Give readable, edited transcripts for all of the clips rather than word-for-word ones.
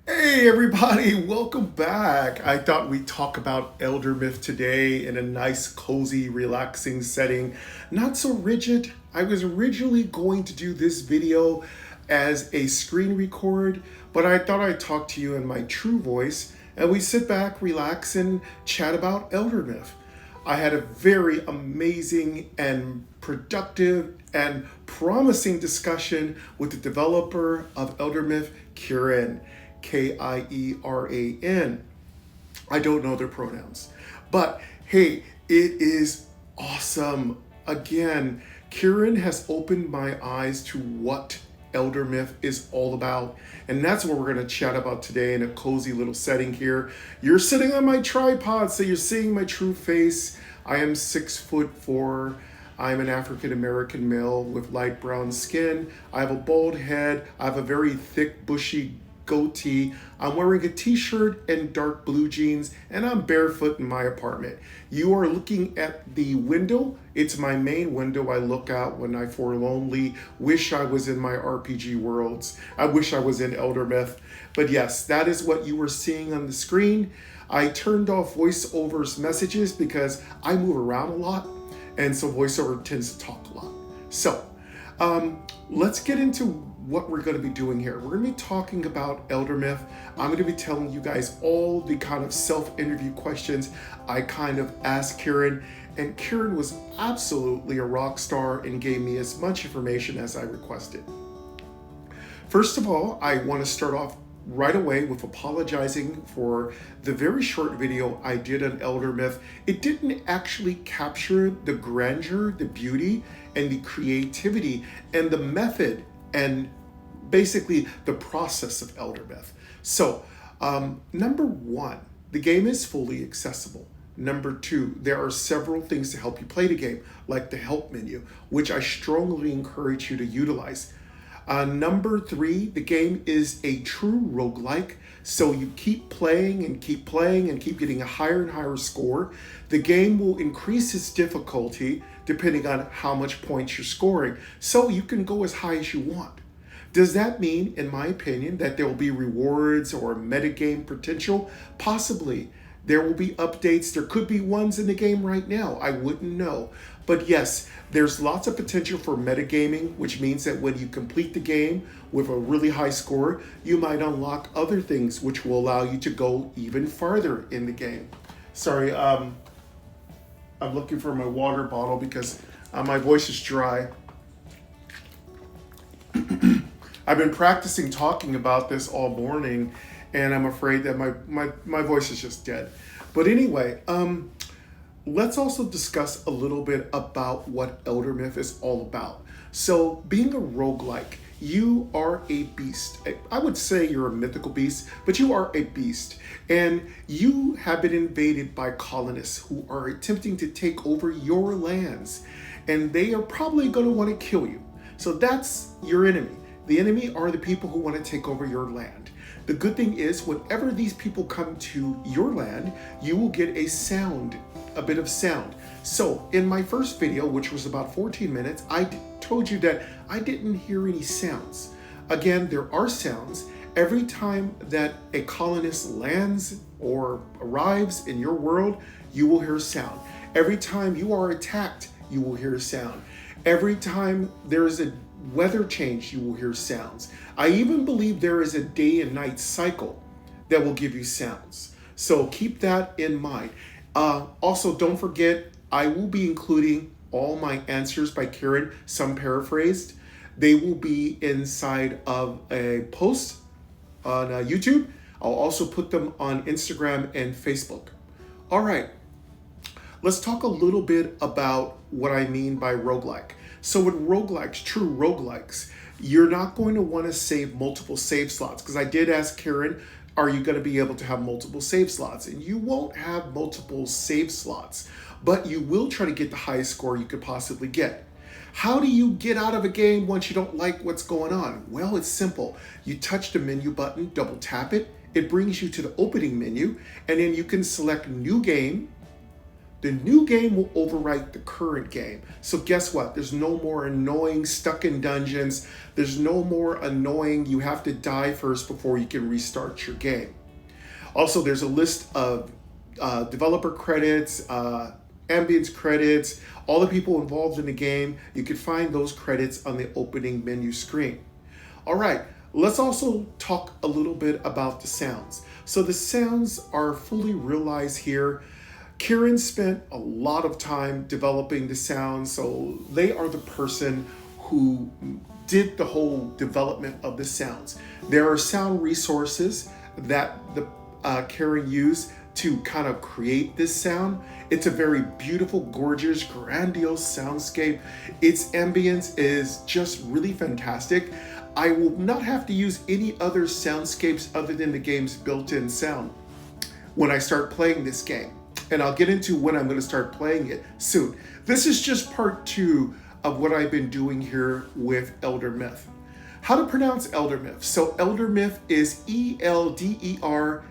Hey everybody, welcome back. I thought we'd talk about Eldermyth today in a nice, cozy, relaxing setting. Not so rigid. I was originally going to do this video as a screen record, but I thought I'd talk to you in my true voice and we sit back, relax, and chat about Eldermyth. I had a very amazing and productive and promising discussion with the developer of Eldermyth, Kieran. Kieran. I don't know their pronouns. But hey, it is awesome. Again, Kieran has opened my eyes to what Eldermyth is all about. And that's what we're going to chat about today in a cozy little setting here. You're sitting on my tripod, so you're seeing my true face. I am 6'4". I'm an African American male with light brown skin. I have a bald head. I have a very thick, bushy goatee. I'm wearing a t-shirt and dark blue jeans, and I'm barefoot in my apartment. You are looking at the window. It's my main window I look out when I forlornly wish I was in my RPG worlds. I wish I was in Eldermyth. But yes, that is what you were seeing on the screen. I turned off voiceover's messages because I move around a lot, and so voiceover tends to talk a lot. So let's get into what we're going to be doing here. We're going to be talking about Eldermyth. I'm going to be telling you guys all the kind of self-interview questions I kind of asked Kieran, and Kieran was absolutely a rock star and gave me as much information as I requested. First of all, I want to start off right away with apologizing for the very short video I did on Eldermyth. It didn't actually capture the grandeur, the beauty, and the creativity, and the method, and basically the process of Eldermyth. So, number one, the game is fully accessible. Number two, there are several things to help you play the game, like the help menu, which I strongly encourage you to utilize. Number three, the game is a true roguelike, so you keep playing and keep playing and keep getting a higher and higher score. The game will increase its difficulty depending on how much points you're scoring, so you can go as high as you want. Does that mean, in my opinion, that there will be rewards or metagame potential? Possibly. There will be updates. There could be ones in the game right now. I wouldn't know. But yes, there's lots of potential for metagaming, which means that when you complete the game with a really high score, you might unlock other things which will allow you to go even farther in the game. Sorry, I'm looking for my water bottle because my voice is dry. I've been practicing talking about this all morning, and I'm afraid that my voice is just dead. But anyway, let's also discuss a little bit about what Eldermyth is all about. So, being a roguelike, you are a beast. I would say you're a mythical beast, but you are a beast. And you have been invaded by colonists who are attempting to take over your lands. And they are probably going to want to kill you. So that's your enemy. The enemy are the people who want to take over your land. The good thing is, whenever these people come to your land, you will get a bit of sound. So in my first video, which was about 14 minutes, I told you that I didn't hear any sounds. Again, there are sounds. Every time that a colonist lands or arrives in your world, you will hear sound. Every time you are attacked, you will hear sound. Every time there is a weather change, you will hear sounds. I even believe there is a day and night cycle that will give you sounds. So keep that in mind. Also, don't forget, I will be including all my answers by Kieran, some paraphrased. They will be inside of a post on YouTube. I'll also put them on Instagram and Facebook. All right, let's talk a little bit about what I mean by roguelike. So with roguelikes, true roguelikes, you're not going to want to save multiple save slots, because I did ask Kieran, are you going to be able to have multiple save slots? And you won't have multiple save slots, but you will try to get the highest score you could possibly get. How do you get out of a game once you don't like what's going on? Well, it's simple. You touch the menu button, double tap it, it brings you to the opening menu, and then you can select new game, the new game will overwrite the current game. So guess what? There's no more annoying stuck in dungeons. There's no more annoying you have to die first before you can restart your game. Also, there's a list of developer credits, ambience credits, all the people involved in the game. You can find those credits on the opening menu screen. All right, let's also talk a little bit about the sounds. So the sounds are fully realized here. Kieran spent a lot of time developing the sounds, so they are the person who did the whole development of the sounds. There are sound resources that the Kieran used to kind of create this sound. It's a very beautiful, gorgeous, grandiose soundscape. Its ambience is just really fantastic. I will not have to use any other soundscapes other than the game's built-in sound when I start playing this game. And I'll get into when I'm going to start playing it soon. This is just part 2 of what I've been doing here with Eldermyth. How to pronounce Eldermyth. So Eldermyth is Eldrmyth.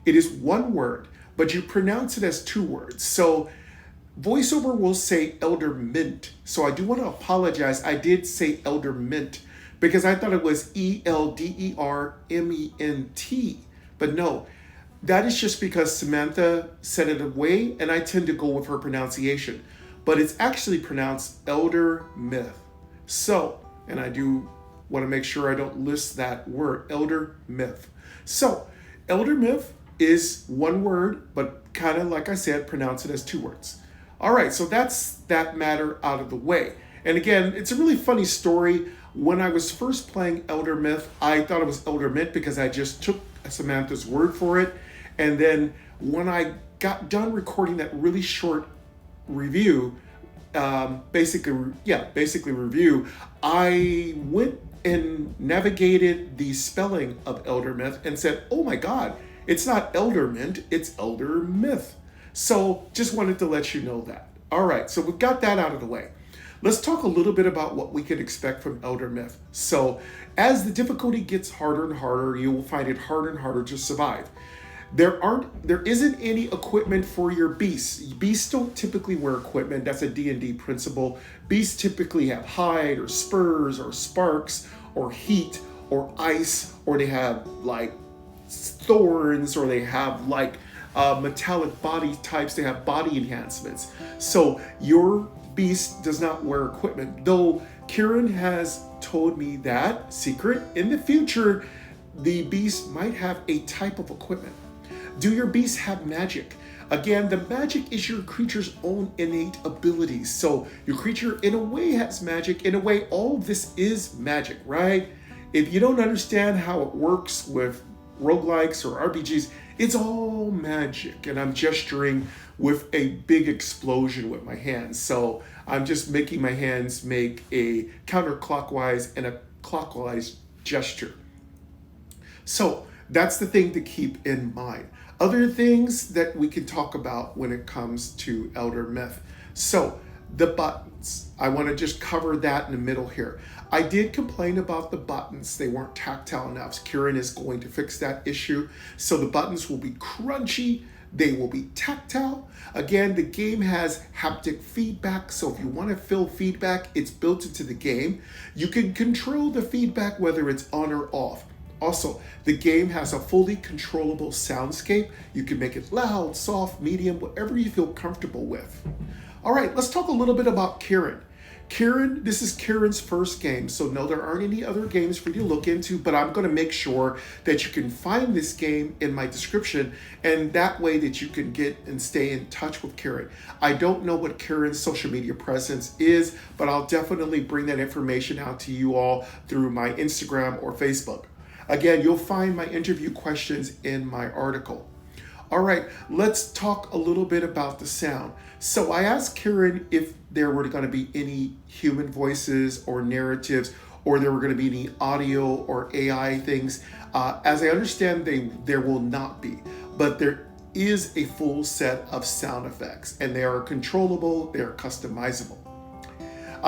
It is one word, but you pronounce it as 2 words. So VoiceOver will say Eldermyth. So I do want to apologize. I did say Eldermyth because I thought it was Eldrment. But no, that is just because Samantha said it away and I tend to go with her pronunciation. But it's actually pronounced Eldermyth. So, and I do want to make sure I don't list that word, Eldermyth. So, Eldermyth is one word, but kind of like I said, pronounce it as 2 words. All right, so that's that matter out of the way. And again, it's a really funny story. When I was first playing Eldermyth, I thought it was Eldermyth because I just took Samantha's word for it. And then when I got done recording that really short review, basically review, I went and navigated the spelling of Eldermyth and said, oh my God, it's not Eldermyth, it's Eldermyth. So just wanted to let you know that. All right, so we've got that out of the way. Let's talk a little bit about what we can expect from Eldermyth. So as the difficulty gets harder and harder, you will find it harder and harder to survive. There isn't any equipment for your beasts. Beasts don't typically wear equipment. That's a D&D principle. Beasts typically have hide or spurs or sparks or heat or ice, or they have like thorns, or they have like metallic body types. They have body enhancements. So your beast does not wear equipment, though Kieran has told me that secret in the future the beast might have a type of equipment. Do your beasts have magic? Again, the magic is your creature's own innate abilities. So your creature in a way has magic. In a way, all of this is magic, right? If you don't understand how it works with roguelikes or RPGs, it's all magic. And I'm gesturing with a big explosion with my hands. So I'm just making my hands make a counterclockwise and a clockwise gesture. So that's the thing to keep in mind. Other things that we can talk about when it comes to Eldermyth. So the buttons, I want to just cover that in the middle here. I did complain about the buttons. They weren't tactile enough. Kieran is going to fix that issue. So the buttons will be crunchy. They will be tactile. Again, the game has haptic feedback. So if you want to feel feedback, it's built into the game. You can control the feedback whether it's on or off. Also, the game has a fully controllable soundscape. You can make it loud, soft, medium, whatever you feel comfortable with. All right, let's talk a little bit about Kieran. Kieran, this is Kieran's first game, so no, there aren't any other games for you to look into, but I'm going to make sure that you can find this game in my description, and that way that you can get and stay in touch with Kieran. I don't know what Kieran's social media presence is, but I'll definitely bring that information out to you all through my Instagram or Facebook. Again, you'll find my interview questions in my article. All right, let's talk a little bit about the sound. So I asked Kieran if there were going to be any human voices or narratives, or there were going to be any audio or AI things. As I understand, there will not be, but there is a full set of sound effects, and they are controllable, they are customizable.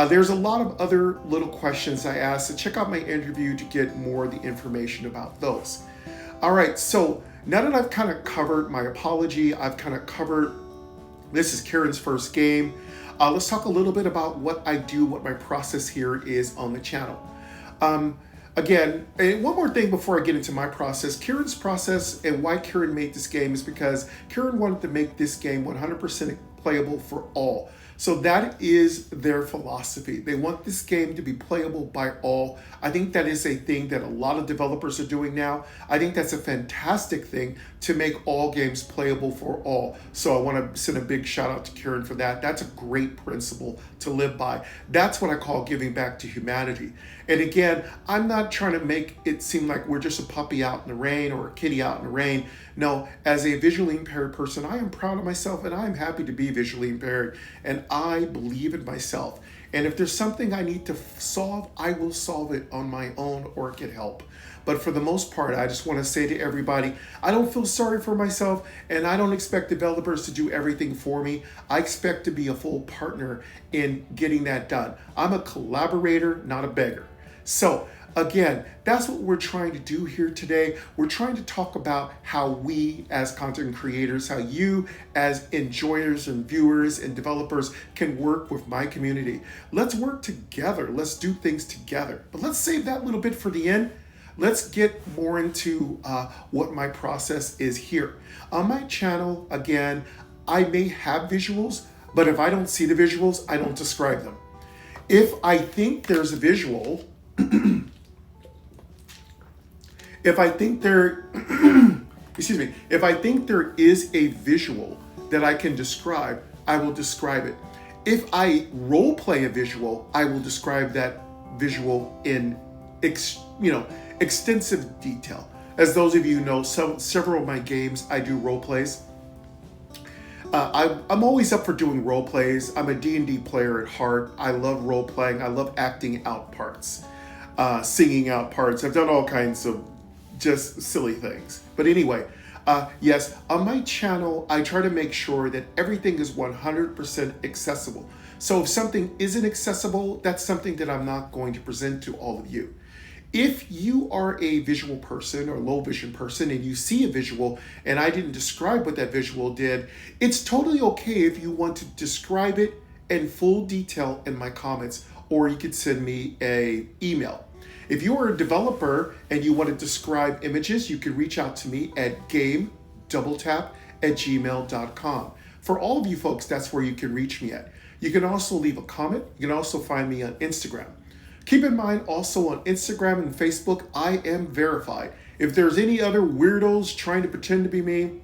There's a lot of other little questions I asked, so check out my interview to get more of the information about those. All right, so now that I've kind of covered my apology, I've kind of covered this is Kieran's first game. Let's talk a little bit about what I do, what my process here is on the channel. Again, and one more thing before I get into my process, Kieran's process and why Kieran made this game is because Kieran wanted to make this game 100% playable for all. So that is their philosophy. They want this game to be playable by all. I think that is a thing that a lot of developers are doing now. I think that's a fantastic thing to make all games playable for all. So I want to send a big shout out to Kieran for that. That's a great principle to live by. That's what I call giving back to humanity. And again, I'm not trying to make it seem like we're just a puppy out in the rain or a kitty out in the rain. No, as a visually impaired person, I am proud of myself and I'm happy to be visually impaired. And I believe in myself. And if there's something I need to solve, I will solve it on my own or get help. But for the most part, I just want to say to everybody, I don't feel sorry for myself and I don't expect developers to do everything for me. I expect to be a full partner in getting that done. I'm a collaborator, not a beggar. So again, that's what we're trying to do here today. We're trying to talk about how we as content creators, how you as enjoyers and viewers and developers can work with my community. Let's work together. Let's do things together. But let's save that little bit for the end. Let's get more into what my process is here. On my channel, again, I may have visuals, but if I don't see the visuals, I don't describe them. If I think there's a visual, if I think there, excuse me, if I think there is a visual that I can describe, I will describe it. If I role play a visual, I will describe that visual in, extensive detail. As those of you know, several of my games, I do role plays. I'm always up for doing role plays. I'm a D&D player at heart. I love role playing. I love acting out parts, singing out parts. I've done all kinds of just silly things. But anyway, yes, on my channel, I try to make sure that everything is 100% accessible. So if something isn't accessible, that's something that I'm not going to present to all of you. If you are a visual person or low vision person and you see a visual and I didn't describe what that visual did, it's totally okay if you want to describe it in full detail in my comments, or you could send me an email. If you are a developer and you want to describe images, you can reach out to me at gamedoubletap@gmail.com. For all of you folks, that's where you can reach me at. You can also leave a comment. You can also find me on Instagram. Keep in mind also on Instagram and Facebook, I am verified. If there's any other weirdos trying to pretend to be me,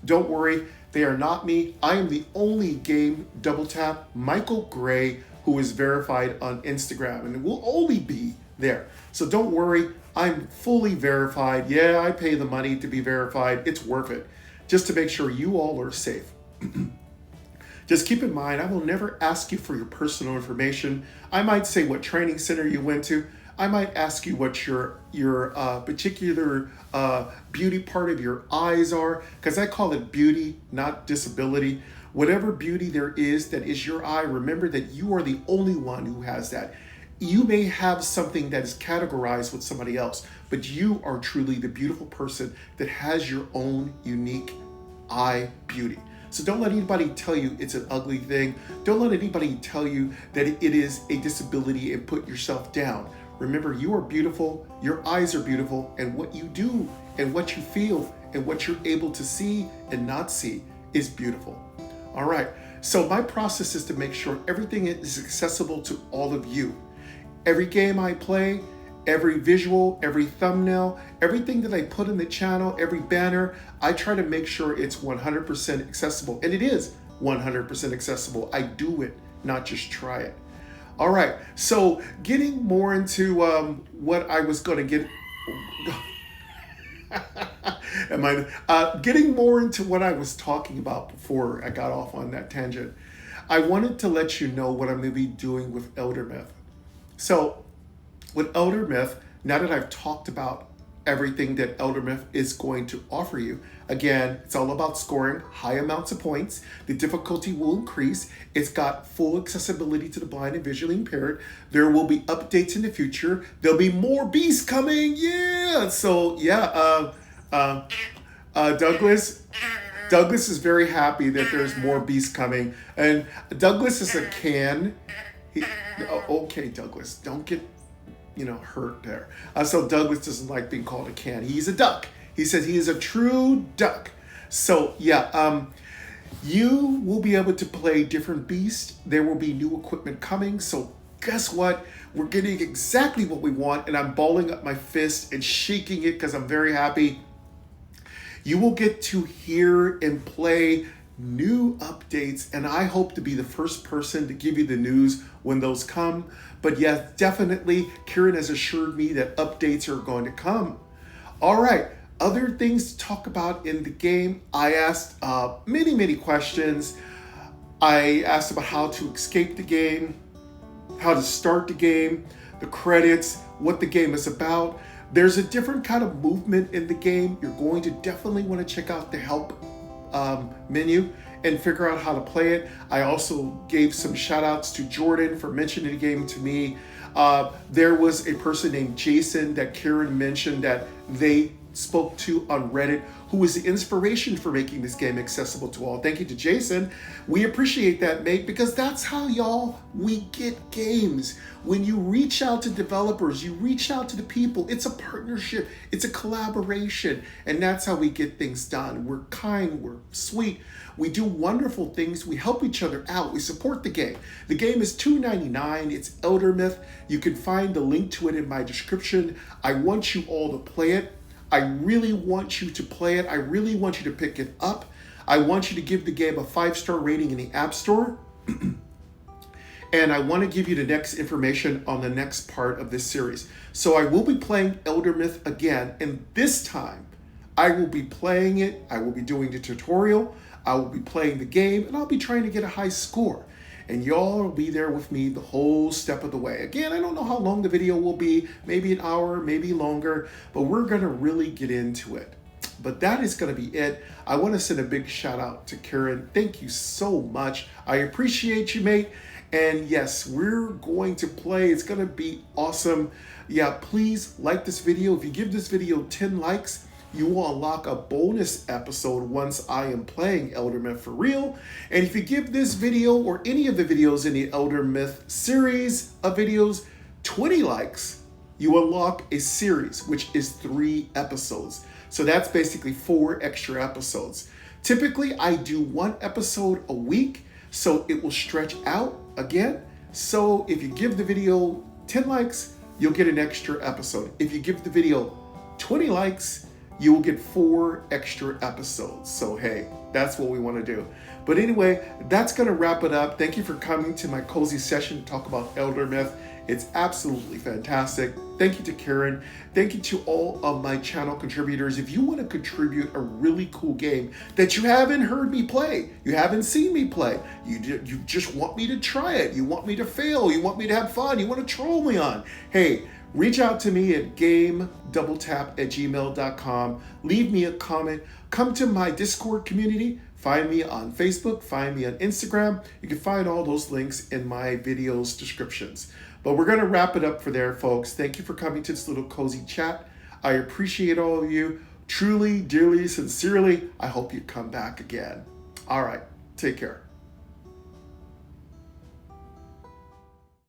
don't worry, they are not me. I am the only Game Double Tap Michael Gray who is verified on Instagram and will only be there. So don't worry, I'm fully verified. Yeah, I pay the money to be verified. It's worth it just to make sure you all are safe. Just keep in mind, I will never ask you for your personal information. I might say what training center you went to. I might ask you what your particular beauty part of your eyes are, because I call it beauty, not disability. Whatever beauty there is that is your eye, remember that you are the only one who has that. You may have something that is categorized with somebody else, but you are truly the beautiful person that has your own unique eye beauty. So don't let anybody tell you it's an ugly thing. Don't let anybody tell you that it is a disability and put yourself down. Remember, you are beautiful, your eyes are beautiful, and what you do and what you feel and what you're able to see and not see is beautiful. All right, so my process is to make sure everything is accessible to all of you. Every game I play, every visual, every thumbnail, everything that I put in the channel, every banner, I try to make sure it's 100% accessible. And it is 100% accessible. I do it, not just try it. All right, so getting more into what I was going to get... getting more into what I was talking about before I got off on that tangent, I wanted to let you know what I'm going to be doing with Eldermyth. So with Eldermyth, now that I've talked about everything that Eldermyth is going to offer you, again, it's all about scoring high amounts of points. The difficulty will increase. It's got full accessibility to the blind and visually impaired. There will be updates in the future. There'll be more beasts coming. Yeah. So yeah, Douglas. Douglas is very happy that there's more beasts coming, and Douglas is a can. Okay, Douglas, don't get hurt there. So Douglas doesn't like being called a can. He's a duck. He says he is a true duck. So yeah, you will be able to play different beasts. There will be new equipment coming. So guess what? We're getting exactly what we want, and I'm balling up my fist and shaking it because I'm very happy. You will get to hear and play new updates, and I hope to be the first person to give you the news when those come. But yes, definitely, Kieran has assured me that updates are going to come. All right, other things to talk about in the game. I asked many questions. I asked about how to escape the game, how to start the game, the credits, what the game is about. There's a different kind of movement in the game. You're going to definitely want to check out the help menu and figure out how to play it. I also gave some shout outs to Jordan for mentioning the game to me. There was a person named Jason that Kieran mentioned that they spoke to on Reddit, who was the inspiration for making this game accessible to all. Thank you to Jason. We appreciate that, mate, because that's how we get games. When you reach out to developers, you reach out to the people. It's a partnership, it's a collaboration, and that's how we get things done. We're kind, we're sweet, we do wonderful things, we help each other out, we support the game. The game is $2.99, it's Eldermyth. You can find the link to it in my description. I want you all to play it. I really want you to play it. I really want you to pick it up. I want you to give the game a 5-star rating in the App Store. And I want to give you the next information on the next part of this series. So I will be playing Eldermyth again, and this time I will be playing it. I will be doing the tutorial. I will be playing the game, and I'll be trying to get a high score. And y'all will be there with me the whole step of the way. Again, I don't know how long the video will be, maybe an hour, maybe longer, but we're gonna really get into it. But that is gonna be it. I wanna send a big shout out to Kieran. Thank you so much. I appreciate you, mate. And yes, we're going to play. It's gonna be awesome. Yeah, please like this video. If you give this video 10 likes, you will unlock a bonus episode once I am playing Eldermyth for real. And if you give this video or any of the videos in the Eldermyth series of videos 20 likes, you unlock a series, which is 3 episodes. So that's basically 4 extra episodes. Typically, I do 1 episode a week, so it will stretch out again. So if you give the video 10 likes, you'll get an extra episode. If you give the video 20 likes, you will get 4 extra episodes. So hey, that's what we want to do. But anyway, that's going to wrap it up. Thank you for coming to my cozy session to talk about Eldermyth. It's absolutely fantastic. Thank you to Kieran. Thank you to all of my channel contributors. If you want to contribute a really cool game that you haven't heard me play, you haven't seen me play, you just want me to try it, you want me to fail, you want me to have fun, you want to troll me on, hey, reach out to me at gamedoubletap@gmail.com. Leave me a comment. Come to my Discord community. Find me on Facebook. Find me on Instagram. You can find all those links in my videos descriptions. But we're going to wrap it up for there, folks. Thank you for coming to this little cozy chat. I appreciate all of you. Truly, dearly, sincerely, I hope you come back again. All right. Take care.